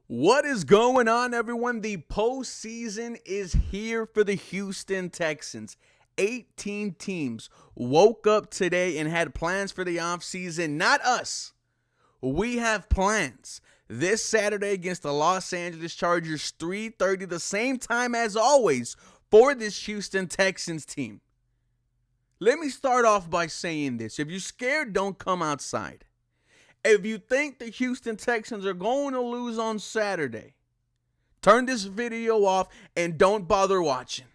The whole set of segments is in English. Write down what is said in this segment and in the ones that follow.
What is going on, everyone? The postseason is here for the Houston Texans. 18 teams woke up today and had plans for the offseason. Not us. We have plans. This Saturday against the Los Angeles Chargers, 3:30, the same time as always for this Houston Texans team. Let me start off by saying this. If you're scared, don't come outside. If you think the Houston Texans are going to lose on Saturday, turn this video off and don't bother watching.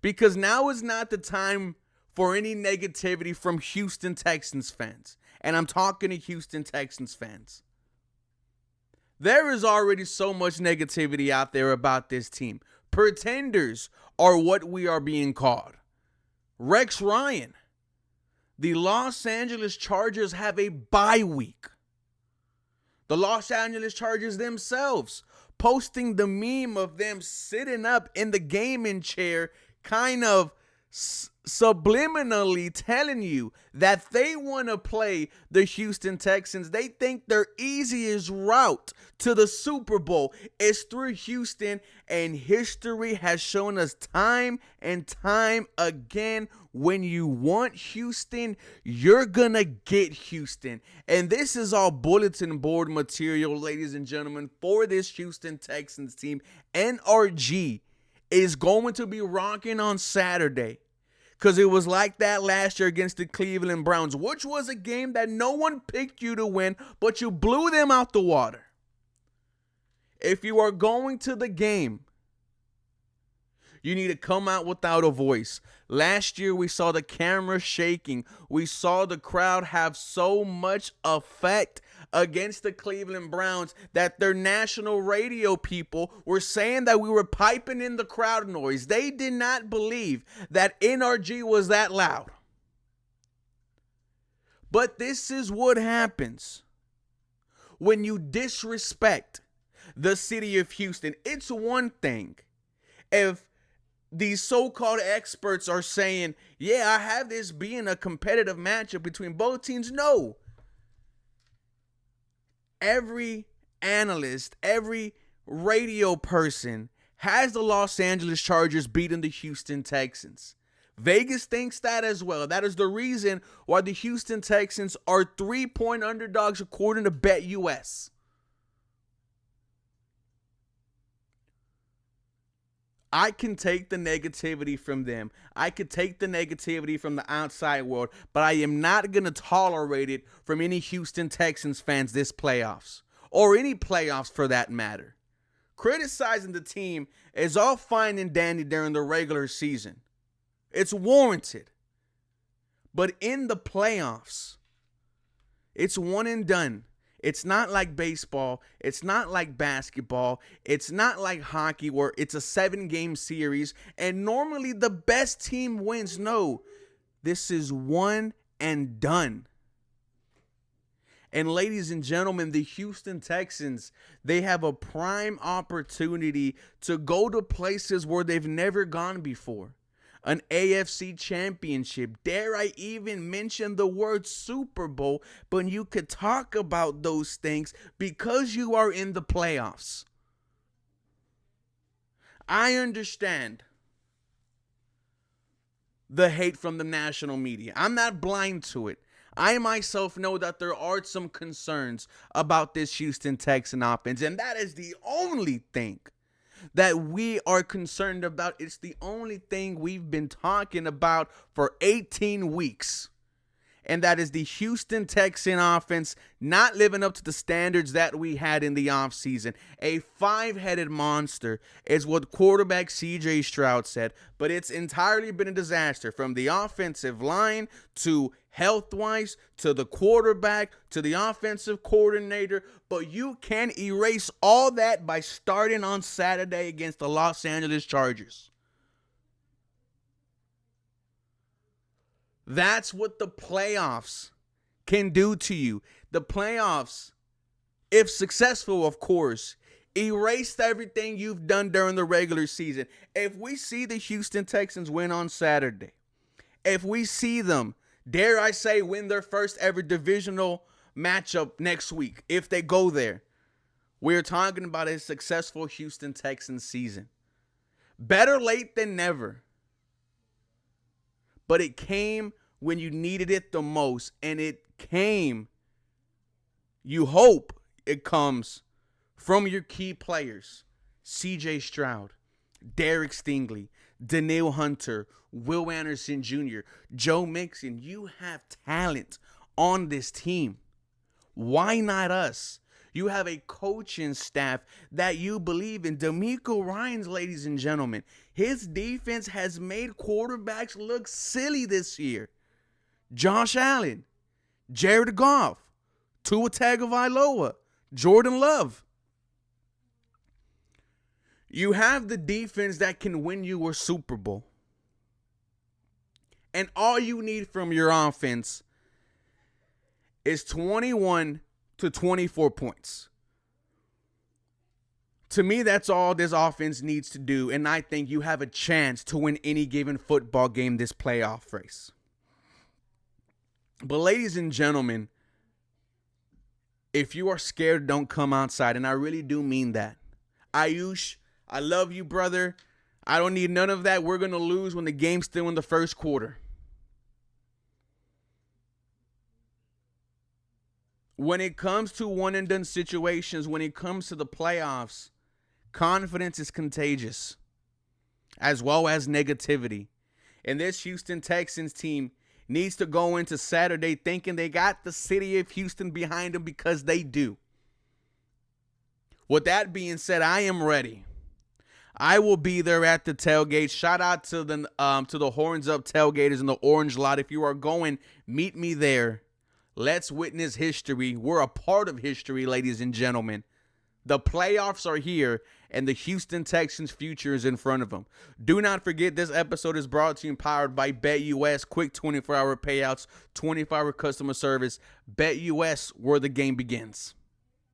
Because now is not the time for any negativity from Houston Texans fans. And I'm talking to Houston Texans fans. There is already so much negativity out there about this team. Pretenders are what we are being called. Rex Ryan. The Los Angeles Chargers have a bye week. The Los Angeles Chargers themselves posting the meme of them sitting up in the gaming chair, kind of subliminally telling you that they want to play the Houston Texans. They think their easiest route to the Super Bowl is through Houston, and history has shown us time and time again, when you want Houston, you're gonna get Houston. And this is all bulletin board material, ladies and gentlemen, for this Houston Texans team. NRG is going to be rocking on Saturday, because it was like that last year against the Cleveland Browns, which was a game that no one picked you to win, but you blew them out the water. If you are going to the game, you need to come out without a voice. Last year, we saw the camera shaking. We saw the crowd have so much effect against the Cleveland Browns that their national radio people were saying that we were piping in the crowd noise. They did not believe that NRG was that loud. But this is what happens when you disrespect the city of Houston. It's one thing if these so-called experts are saying, yeah, I have this being a competitive matchup between both teams. No. Every analyst, every radio person has the Los Angeles Chargers beating the Houston Texans. Vegas thinks that as well. That is the reason why the Houston Texans are 3-point underdogs according to BetUS. I can take the negativity from them. I could take the negativity from the outside world, but I am not going to tolerate it from any Houston Texans fans this playoffs, or any playoffs for that matter. Criticizing the team is all fine and dandy during the regular season. It's warranted. But in the playoffs, it's one and done. It's not like baseball. It's not like basketball. It's not like hockey where it's a 7-game series and normally the best team wins. No, this is one and done. And ladies and gentlemen, the Houston Texans, they have a prime opportunity to go to places where they've never gone before. An AFC championship. Dare I even mention the word Super Bowl? But you could talk about those things because you are in the playoffs. I understand the hate from the national media. I'm not blind to it. I myself know that there are some concerns about this Houston Texan offense, and that is the only thing that we are concerned about. It's the only thing we've been talking about for 18 weeks. And that is the Houston Texan offense not living up to the standards that we had in the offseason. A 5-headed monster is what quarterback C.J. Stroud said. But it's entirely been a disaster, from the offensive line to health-wise to the quarterback to the offensive coordinator. But you can erase all that by starting on Saturday against the Los Angeles Chargers. That's what the playoffs can do to you. The playoffs, if successful, of course, erased everything you've done during the regular season. If we see the Houston Texans win on Saturday, if we see them, dare I say, win their first ever divisional matchup next week, if they go there, We're talking about a successful Houston Texans season. Better late than never. But it came when you needed it the most. And it came, you hope it comes from your key players. C.J. Stroud, Derek Stingley, Danielle Hunter, Will Anderson Jr., Joe Mixon. You have talent on this team. Why not us? You have a coaching staff that you believe in. DeMeco Ryans, ladies and gentlemen, his defense has made quarterbacks look silly this year. Josh Allen, Jared Goff, Tua Tagovailoa, Jordan Love. You have the defense that can win you a Super Bowl. And all you need from your offense is 21 to 24 points. To me, that's all this offense needs to do, and I think you have a chance to win any given football game this playoff race. But ladies and gentlemen, if you are scared, don't come outside, and I really do mean that. Ayush, I love you, brother. I don't need none of that. We're going to lose when the game's still in the first quarter. When it comes to one-and-done situations, when it comes to the playoffs, confidence is contagious, as well as negativity. And this Houston Texans team needs to go into Saturday thinking they got the city of Houston behind them, because they do. With that being said, I am ready. I will be there at the tailgate. Shout out to the Horns Up tailgaters in the Orange Lot. If you are going, meet me there. Let's witness history. We're a part of history, ladies and gentlemen. The playoffs are here, and the Houston Texans' future is in front of them. Do not forget, this episode is brought to you and powered by BetUS. Quick 24-hour payouts, 24-hour customer service. BetUS, where the game begins.